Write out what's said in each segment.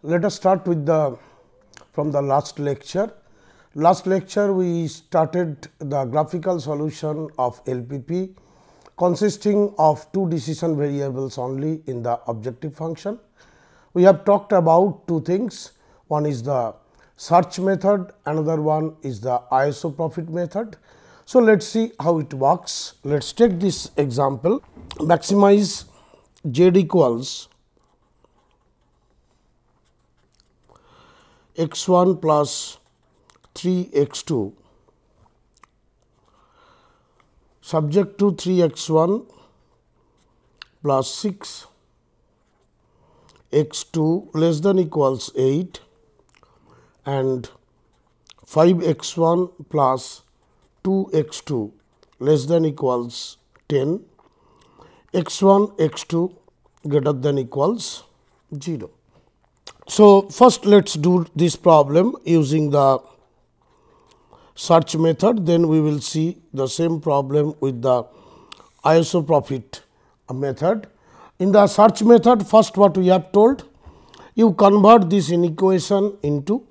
Let us start with from the last lecture. Last lecture we started the graphical solution of LPP consisting of two decision variables only in the objective function. We have talked about two things. One is the search method, another one is the isoprophet method. So, let us see how it works. Let us take this example. Maximize z equals x 1 plus 3 x 2 subject to 3 x 1 plus 6 x 2 less than equals 8 and 5 x 1 plus 2 x 2 less than equals 10, x 1 x 2 greater than equals 0. So, first let us do this problem using the search method, then we will see the same problem with the isoprophet method. In the search method, first what we have told, you convert this inequation into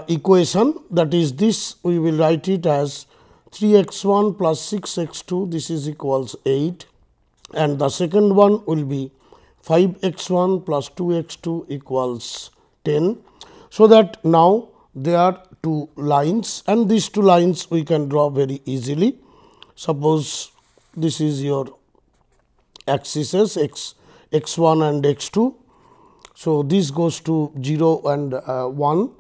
equation, that is this we will write it as 3 x 1 plus 6 x 2, this is equals 8, and the second one will be 5 x 1 plus 2 x 2 equals 10. So, that now there are two lines and these two lines we can draw very easily. Suppose this is your axes x 1 and x 2. So, this goes to 0 and 1.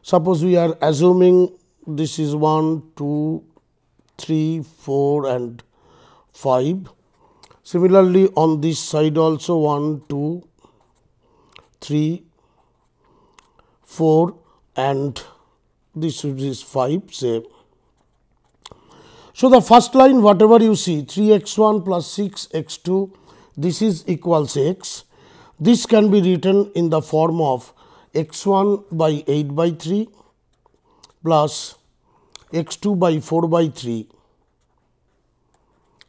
Suppose we are assuming this is 1, 2, 3, 4 and 5. Similarly, on this side also 1, 2, 3, 4 and this is 5 say. So, the first line whatever you see 3 x 1 plus 6 x 2 this is equals x. This can be written in the form of x 1 by 8 by 3 plus x 2 by 4 by 3.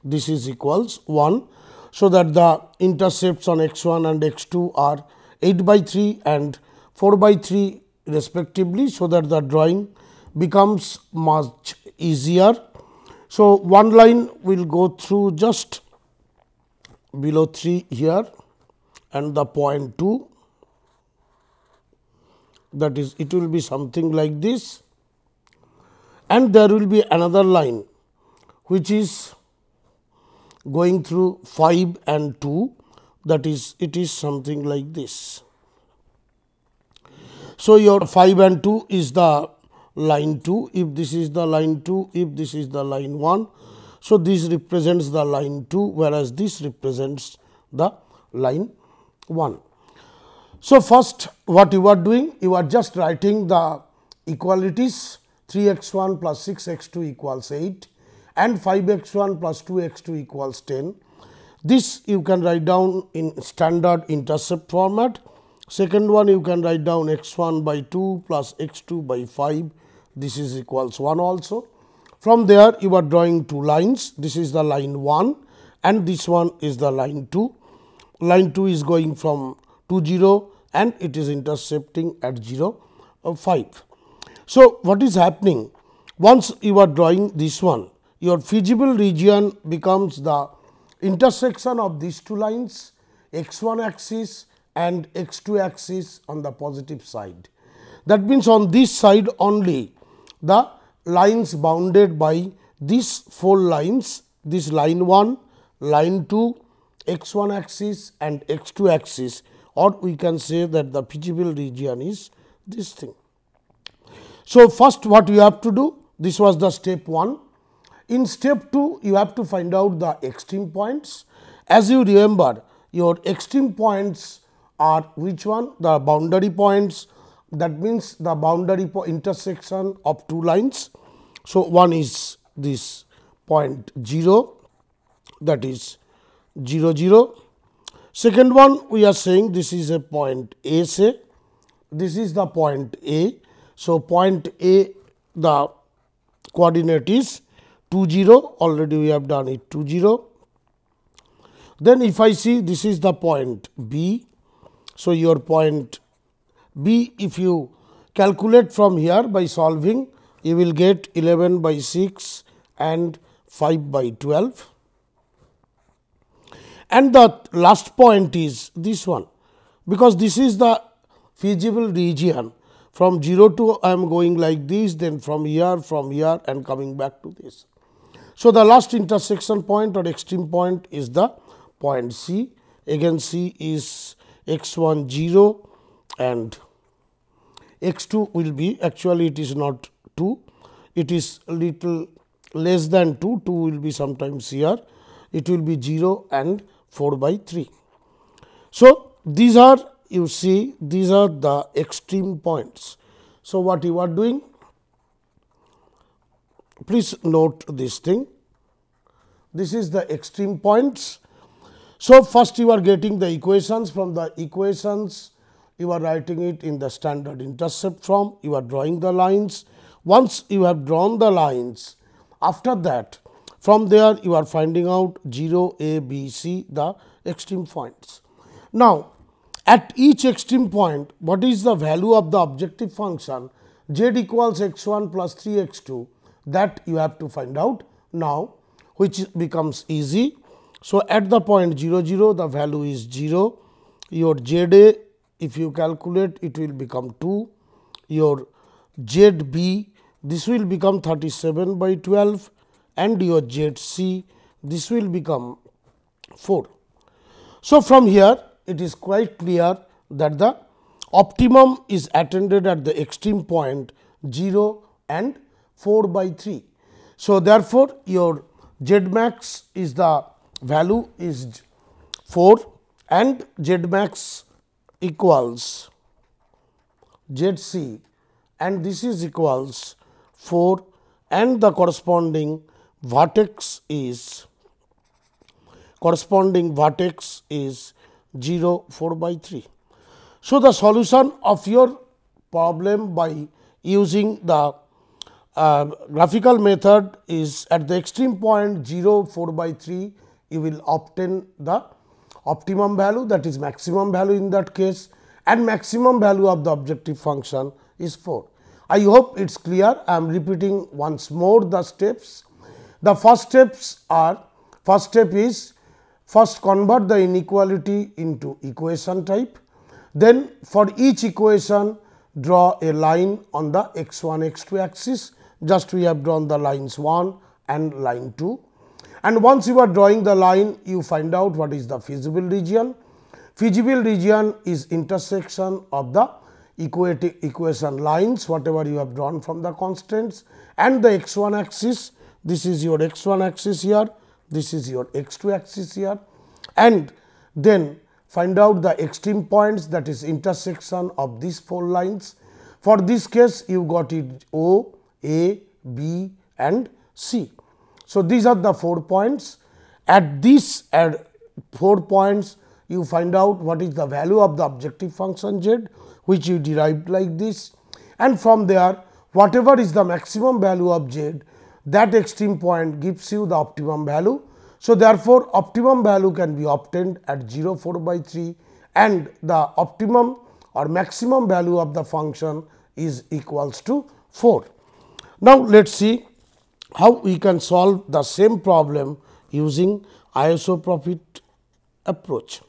This is equals 1. So, that the intercepts on x 1 and x 2 are 8 by 3 and 4 by 3 respectively. So, that the drawing becomes much easier. So, one line will go through just below 3 here and the point 2, that is it will be something like this, and there will be another line which is going through 5 and 2, that is it is something like this. So, your 5 and 2 is the line 2, if this is the line 2, if this is the line 1. So, this represents the line 2, whereas this represents the line 1. So, first what you are doing, you are just writing the equalities 3 x 1 plus 6 x 2 equals 8 and 5 x 1 plus 2 x 2 equals 10. This you can write down in standard intercept format. Second one you can write down x 1 by 2 plus x 2 by 5, this is equals 1 also. From there you are drawing two lines, this is the line 1 and this one is the line 2. Line 2 is going from 2 0 and it is intercepting at 0 5. So, what is happening? Once you are drawing this one, your feasible region becomes the intersection of these two lines x 1 axis and x 2 axis on the positive side. That means, on this side only the lines bounded by these 4 lines, this line 1, line 2, x 1 axis and x 2 axis, or we can say that the feasible region is this thing. So, first what you have to do, this was the step 1. In step 2, you have to find out the extreme points. As you remember, your extreme points are which one? The boundary points, that means the boundary intersection of two lines. So, one is this point 0, that is 0 0. Second one we are saying this is a point A, say this is the point A. So, point A the coordinate is 2 0, already we have done it 2 0. Then if I see this is the point B. So, your point B, if you calculate from here by solving, you will get 11 by 6 and 5 by 12. And the last point is this one, because this is the feasible region. From 0 to I am going like this, then from here and coming back to this. So, the last intersection point or extreme point is the point C. Again C is x1 0 and x2 will be, actually it is not 2, it is little less than 2, 2 will be sometimes here, it will be 0 and 4 by 3. So, these are, you see, these are the extreme points. So, what you are doing? Please note this thing. This is the extreme points. So, first you are getting the equations. From the equations, you are writing it in the standard intercept form. You are drawing the lines. Once you have drawn the lines, after that, from there you are finding out 0, A, B, C, the extreme points. Now, at each extreme point, what is the value of the objective function z equals x1 plus 3x2, that you have to find out now, which becomes easy. So, at the point 0, 0, the value is 0, your ZA, if you calculate, it will become 2, your ZB, this will become 37 by 12, and your ZC, this will become 4. So, from here it is quite clear that the optimum is attained at the extreme point 0 and 4 by 3. So, therefore, your Z max is the value is 4 and Z max equals ZC, and this is equals 4, and the corresponding vertex is 0, 4 by 3. So, the solution of your problem by using the graphical method is at the extreme point 0, 4 by 3, you will obtain the optimum value, that is maximum value in that case, and maximum value of the objective function is 4. I hope it is clear. I am repeating once more the steps. The first steps are, first step is first convert the inequality into equation type. Then for each equation draw a line on the x1 x2 axis, just we have drawn the lines 1 and line 2. And once you are drawing the line, you find out what is the feasible region. Feasible region is intersection of the equation lines, whatever you have drawn from the constraints, and the x1 axis. This is your x1 axis here, this is your x2 axis here, and then find out the extreme points, that is intersection of these 4 lines. For this case, you got it O, A, B and C. So, these are the 4 points. At these 4 points, you find out what is the value of the objective function z, which you derived like this, and from there whatever is the maximum value of z, that extreme point gives you the optimum value. So, therefore, optimum value can be obtained at 0, 4 by 3, and the optimum or maximum value of the function is equals to 4. Now, let us see how we can solve the same problem using isopropit approach.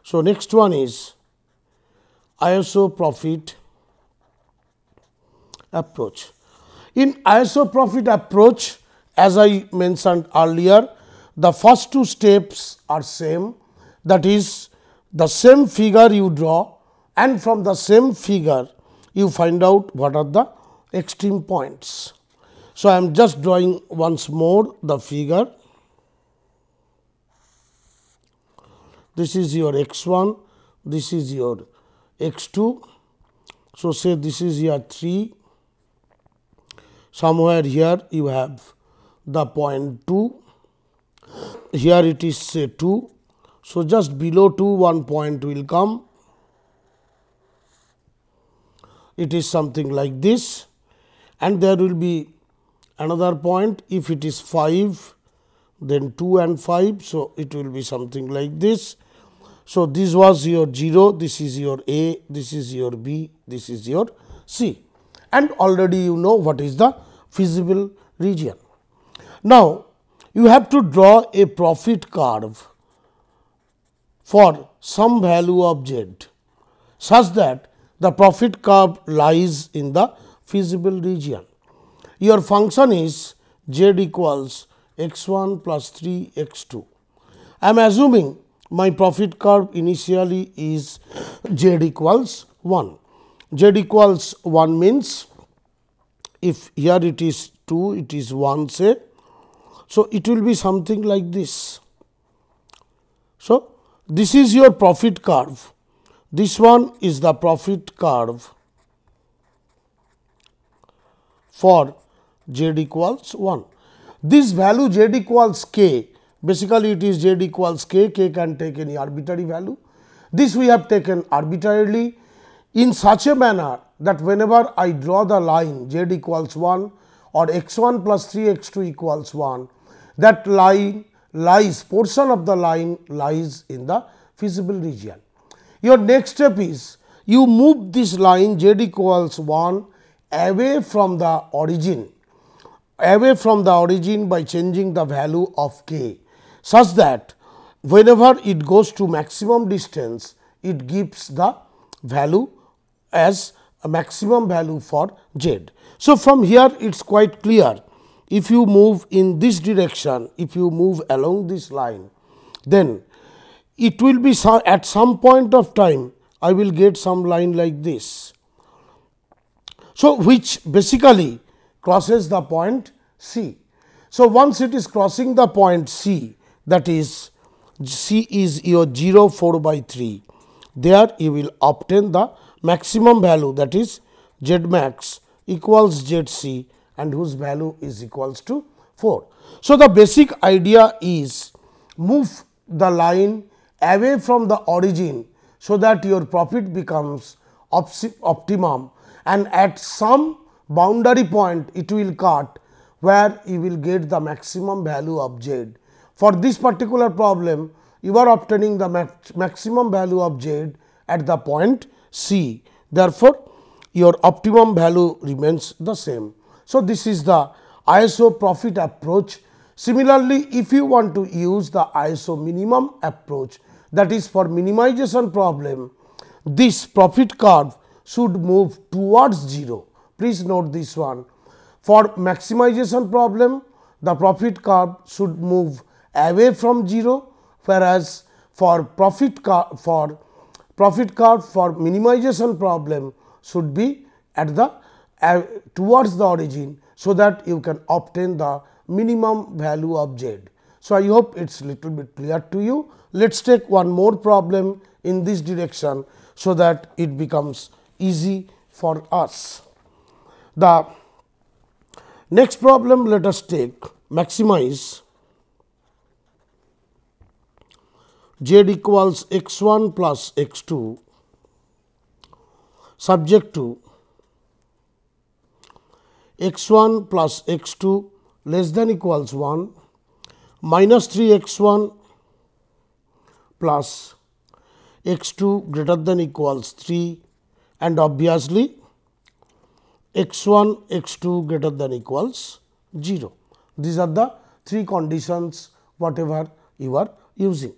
So, next one is isopropit approach. In isopropit approach, as I mentioned earlier, the first 2 steps are same, that is the same figure you draw, and from the same figure you find out what are the extreme points. So, I am just drawing once more the figure. This is your x1, this is your x2. So, say this is your 3, somewhere here you have the point 2, here it is say 2. So, just below 2 one point will come, it is something like this, and there will be another point. If it is 5, then 2 and 5. So, it will be something like this. So, this was your 0, this is your A, this is your B, this is your C, and already you know what is the feasible region. Now, you have to draw a profit curve for some value of z such that the profit curve lies in the feasible region. Your function is z equals x 1 plus 3 x 2. I am assuming my profit curve initially is z equals 1. Z equals 1 means if here it is 2, it is 1 say. So, it will be something like this. So, this is your profit curve. This one is the profit curve for z equals 1. This value z equals k, basically it is z equals k can take any arbitrary value. This we have taken arbitrarily in such a manner that whenever I draw the line z equals 1 or x 1 plus 3 x 2 equals 1, that line lies, portion of the line lies in the feasible region. Your next step is you move this line z equals 1 away from the origin by changing the value of k, such that whenever it goes to maximum distance, it gives the value as a maximum value for z. So, from here it is quite clear, if you move in this direction, if you move along this line, then it will be at some point of time I will get some line like this. So, which basically crosses the point C. So, once it is crossing the point C, that is C is your 0 4 by 3, there you will obtain the maximum value, that is z max equals z c, and whose value is equals to 4. So, the basic idea is move the line away from the origin, so that your profit becomes optimum, and at some boundary point it will cut where you will get the maximum value of z. For this particular problem, you are obtaining the maximum value of z at the point C. Therefore, your optimum value remains the same. So, this is the ISO profit approach. Similarly, if you want to use the ISO minimum approach, that is for minimization problem, this profit curve should move towards 0. Please note this one. For maximization problem, the profit curve should move away from 0, whereas for profit curve for minimization problem should be at the towards the origin, so that you can obtain the minimum value of z. So, I hope it is little bit clear to you. Let us take one more problem in this direction, so that it becomes easy for us. The next problem, let us take maximize z equals x 1 plus x 2 subject to x 1 plus x 2 less than equals 1, minus 3 x 1 plus x 2 greater than equals 3, and obviously x 1 x 2 greater than equals 0. These are the three conditions whatever you are using.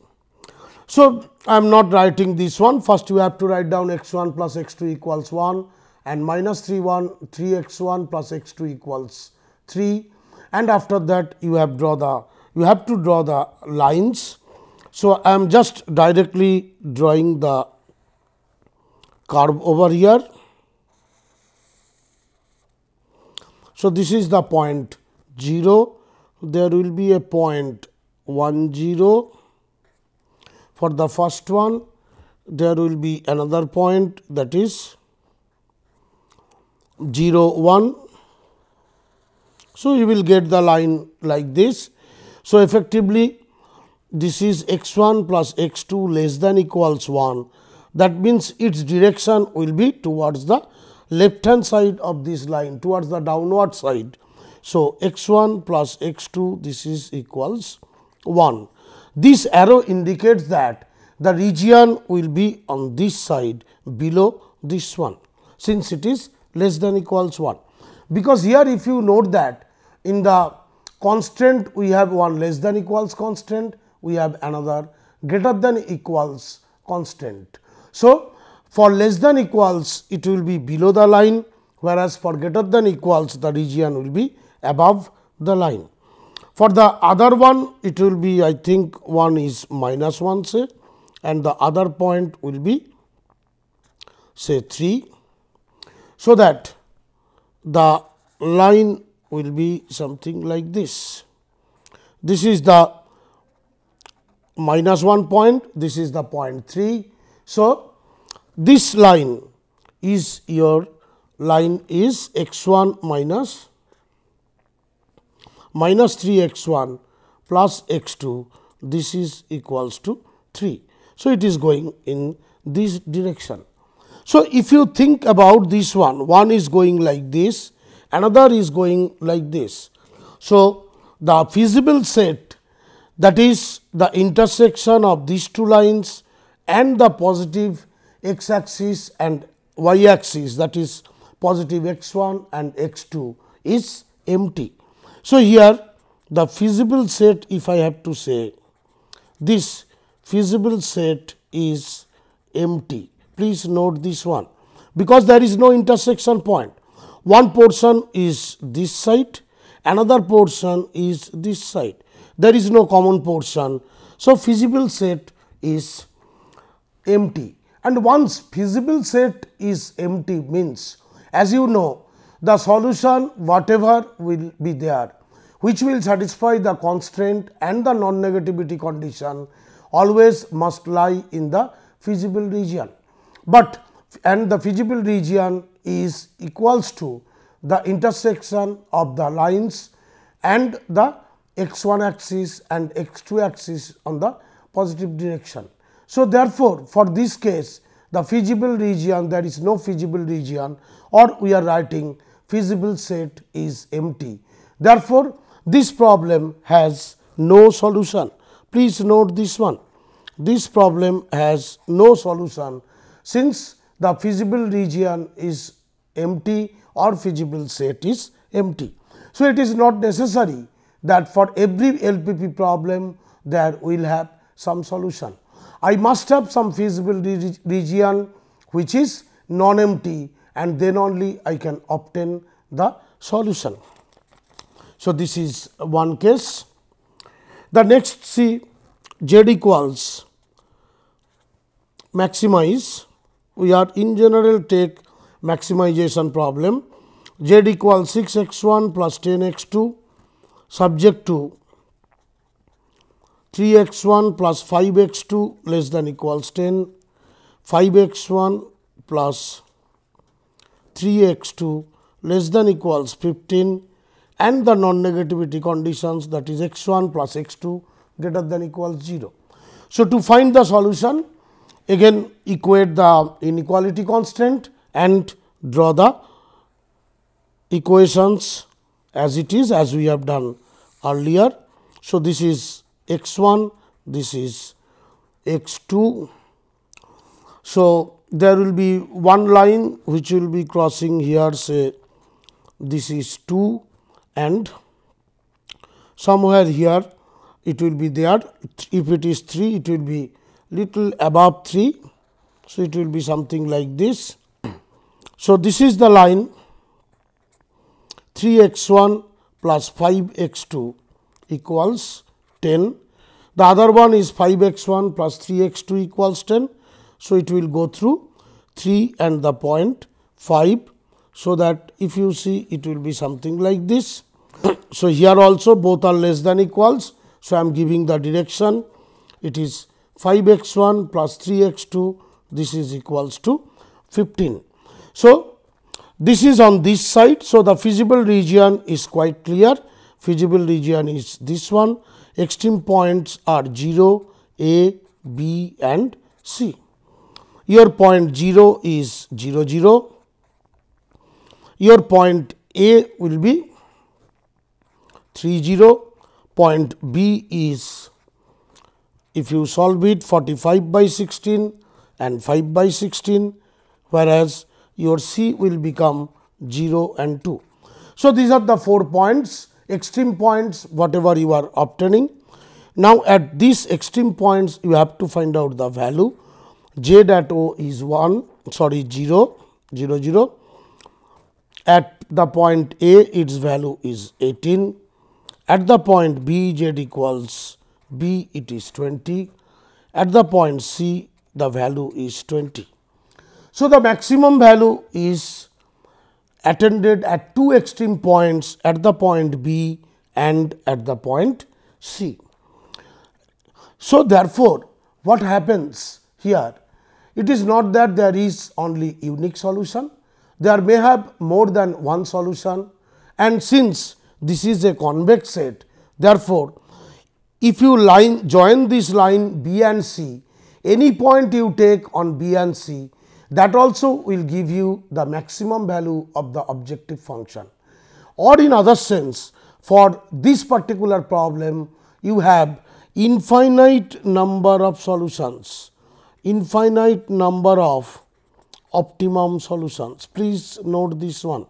So, I am not writing this one. First, you have to write down x 1 plus x 2 equals 1, and minus 3 x 1 plus x 2 equals 3, and after that you have to draw the lines. So, I am just directly drawing the curve over here. So, this is the point 0, there will be a point 1 0. For the first one, there will be another point, that is 0 1. So, you will get the line like this. So, effectively this is x 1 plus x 2 less than equals 1. That means, its direction will be towards the left hand side of this line, towards the downward side. So, x 1 plus x 2, this is equals 1. This arrow indicates that the region will be on this side below this one, since it is less than equals 1. Because here if you note that in the constraint we have one less than equals constraint, we have another greater than equals constraint. So, for less than equals it will be below the line, whereas for greater than equals the region will be above the line. For the other one it will be, I think one is minus 1 say, and the other point will be say 3. So, that the line will be something like this. This is the minus 1 point, this is the point 3. So, this line is your line is x 1 minus 3 x 1 plus x 2, this is equals to 3. So, it is going in this direction. So, if you think about this one is going like this, another is going like this. So, the feasible set, that is the intersection of these two lines and the positive x axis and y axis, that is positive x 1 and x 2 is empty. So, here the feasible set, if I have to say, this feasible set is empty. Please note this one, because there is no intersection point. One portion is this side, another portion is this side. There is no common portion. So, feasible set is empty, and once feasible set is empty means, as you know, the solution whatever will be there, which will satisfy the constraint and the non-negativity condition, always must lie in the feasible region. But and the feasible region is equals to the intersection of the lines and the x 1 axis and x 2 axis on the positive direction. So, therefore, for this case the feasible region, there is no feasible region, or we are writing feasible set is empty. Therefore, this problem has no solution. Please note this one. This problem has no solution, since the feasible region is empty or feasible set is empty. So, it is not necessary that for every LPP problem there will have some solution. I must have some feasible region which is non-empty, and then only I can obtain the solution. So, this is one case. The next, see, z equals maximize. We are in general take maximization problem. Z equals 6 x 1 plus 10 x 2 subject to 3 x 1 plus 5 x 2 less than equals 10, 5 x 1 plus 3 x 2 less than equals 15, and the non-negativity conditions, that is x 1 plus x 2 greater than equals 0. So, to find the solution, again equate the inequality constant and draw the equations as it is, as we have done earlier. So, this is x 1, this is x 2. So, there will be one line which will be crossing here, say this is 2, and somewhere here it will be there. If it is 3, it will be little above 3. So, it will be something like this. So, this is the line 3 x 1 plus 5 x 2 equals 10. The other one is 5 x 1 plus 3 x 2 equals 10. So, it will go through 3 and the point 5. So, that if you see, it will be something like this. So, here also both are less than equals. So, I am giving the direction, it is 5 x 1 plus 3 x 2, this is equals to 15. So, this is on this side. So, the feasible region is quite clear. Feasible region is this one. Extreme points are 0, A, B and C. Your point 0 is 0, 0. Your point A will be 3, 0. Point B is if you solve it 45 by 16 and 5 by 16, whereas your C will become 0 and 2. So, these are the 4 points, extreme points whatever you are obtaining. Now, at these extreme points you have to find out the value. Z at O is 0, 0, 0. At the point A, its value is 18. At the point B, Z equals B, it is 20. At the point C, the value is 20. So, the maximum value is attended at 2 extreme points, at the point B and at the point C. So, therefore, what happens here? It is not that there is only unique solution, there may have more than one solution, and since this is a convex set, therefore, if you join this line B and C, any point you take on B and C, that also will give you the maximum value of the objective function. Or in other sense, for this particular problem, you have infinite number of solutions, infinite number of optimum solutions. Please note this one.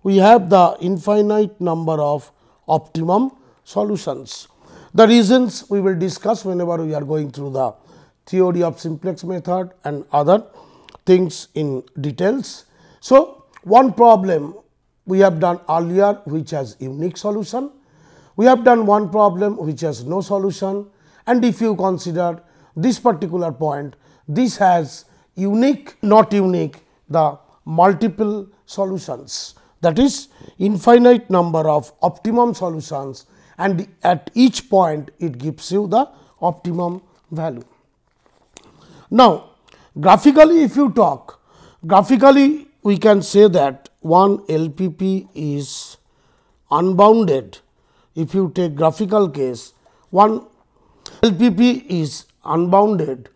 We have the infinite number of optimum solutions. The reasons we will discuss whenever we are going through the theory of simplex method and other things in details. So, one problem we have done earlier which has unique solution. We have done one problem which has no solution, and if you consider this particular point, this has unique, not unique, the multiple solutions, that is infinite number of optimum solutions, and at each point it gives you the optimum value. Now, graphically if you talk, graphically we can say that one LPP is unbounded. If you take graphical case, one LPP is unbounded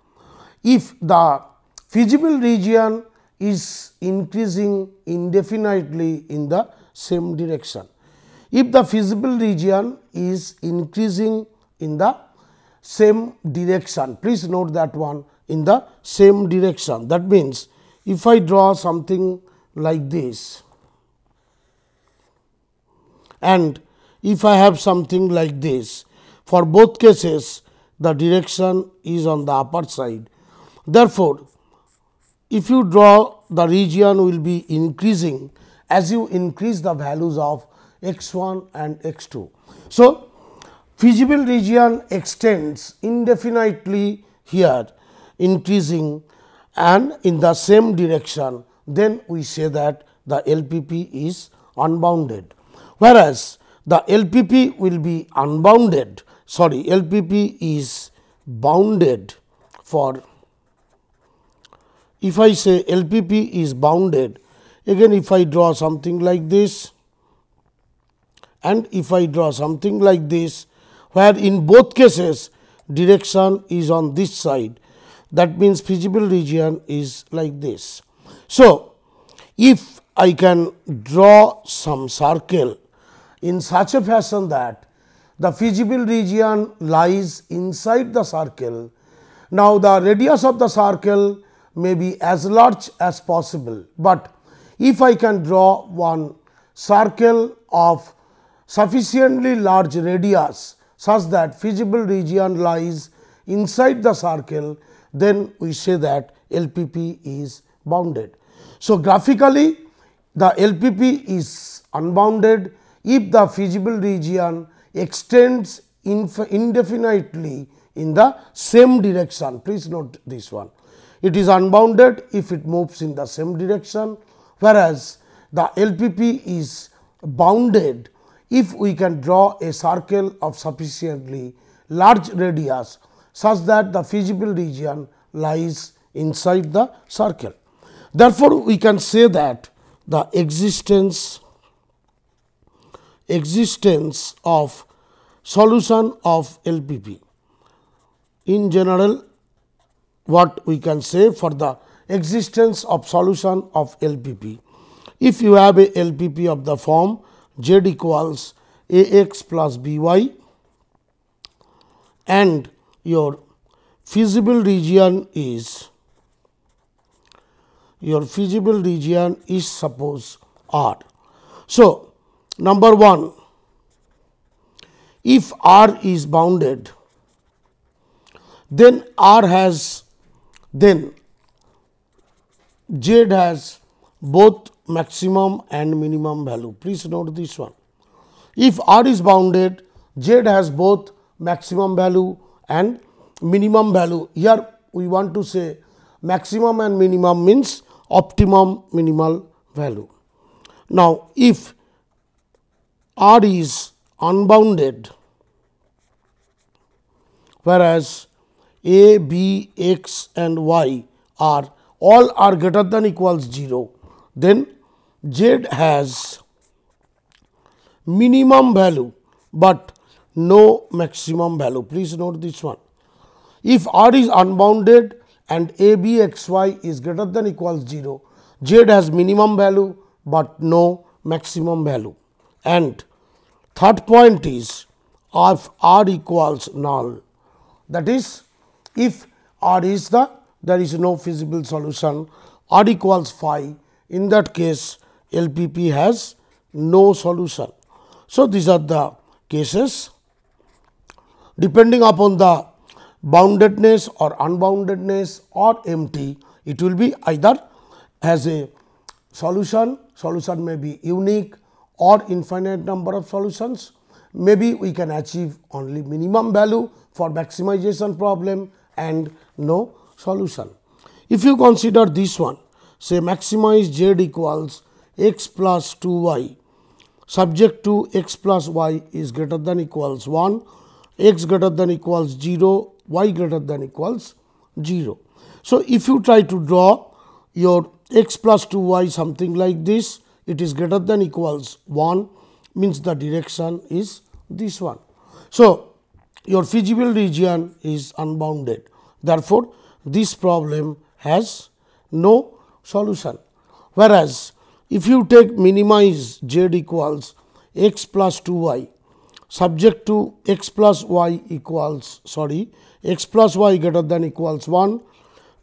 if the feasible region is increasing indefinitely in the same direction. If the feasible region is increasing in the same direction, please note that one, in the same direction. That means, if I draw something like this and if I have something like this, for both cases the direction is on the upper side. Therefore, if you draw, the region will be increasing as you increase the values of x1 and x2. So, feasible region extends indefinitely here, increasing and in the same direction, then we say that the LPP is unbounded. Whereas, the LPP will be unbounded, LPP is bounded for, if I say LPP is bounded, again if I draw something like this and if I draw something like this, where in both cases direction is on this side, that means feasible region is like this. So, if I can draw some circle in such a fashion that the feasible region lies inside the circle, now the radius of the circle may be as large as possible, but if I can draw one circle of sufficiently large radius such that feasible region lies inside the circle, then we say that LPP is bounded. So, graphically the LPP is unbounded if the feasible region extends indefinitely in the same direction. Please note this one. It is unbounded if it moves in the same direction, whereas the LPP is bounded if we can draw a circle of sufficiently large radius such that the feasible region lies inside the circle. Therefore, we can say that the existence of solution of LPP. In general, what we can say for the existence of solution of LPP, if you have a LPP of the form Z equals Ax plus By and your feasible region is, your feasible region is suppose R. So, number 1, if R is bounded, then R has, then Z has both maximum and minimum value. Please note this one. If R is bounded, Z has both maximum value and minimum value. Here we want to say maximum and minimum means optimum minimal value. Now, if R is unbounded, whereas A, B, X and Y are all are greater than equals 0, then Z has minimum value, but no maximum value. Please note this one. If R is unbounded and A, B, X, Y is greater than equals 0, Z has minimum value, but no maximum value. And third point is, if R equals null, that is, if R is there is no feasible solution, R equals phi, in that case LPP has no solution. So, these are the cases. Depending upon the boundedness or unboundedness or empty, it will be either has a solution may be unique or infinite number of solutions. Maybe we can achieve only minimum value for maximization problem and no solution. If you consider this one, say maximize Z equals x plus 2y, subject to x plus y is greater than equals 1, x greater than equals 0, y greater than equals 0. So, if you try to draw your x plus 2y something like this, it is greater than equals 1, means the direction is this one. So, your feasible region is unbounded. Therefore, this problem has no solution. Whereas, if you take minimize Z equals x plus 2y, subject to x plus y equals, x plus y greater than equals 1,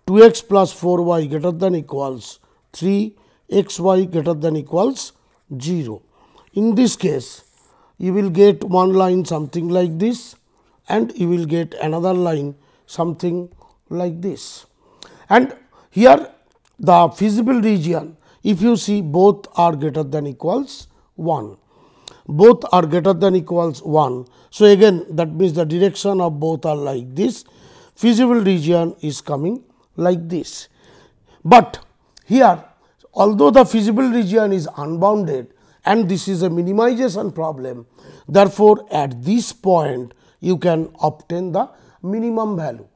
2x plus 4y greater than equals 3, xy greater than equals 0. In this case, you will get one line something like this and you will get another line something like this. And here the feasible region, if you see both are greater than equals 1, both are greater than equals 1. So, again that means the direction of both are like this, feasible region is coming like this. But here, although the feasible region is unbounded and this is a minimization problem, therefore, at this point you can obtain the minimum value,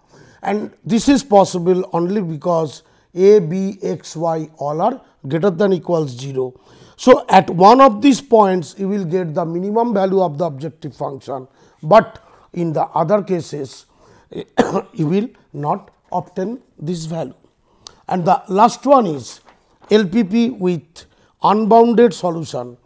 and this is possible only because A, B, X, Y all are greater than equals 0. So, at one of these points you will get the minimum value of the objective function, but in the other cases you will not obtain this value. And the last one is LPP with unbounded solution.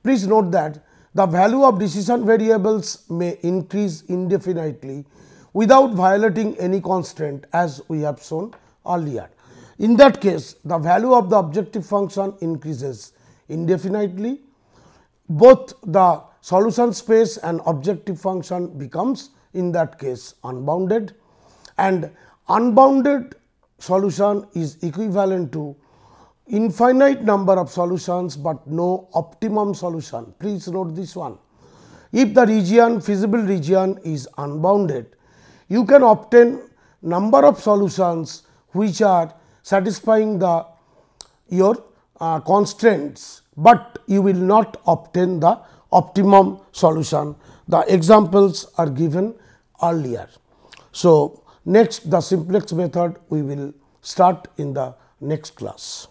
Please note that the value of decision variables may increase indefinitely without violating any constraint, as we have shown earlier. In that case, the value of the objective function increases indefinitely. Both the solution space and objective function becomes in that case unbounded, and unbounded solution is equivalent to infinite number of solutions, but no optimum solution. Please note this one. If the region feasible region is unbounded, you can obtain number of solutions which are satisfying the your constraints, but you will not obtain the optimum solution. The examples are given earlier. So, next the simplex method we will start in the next class.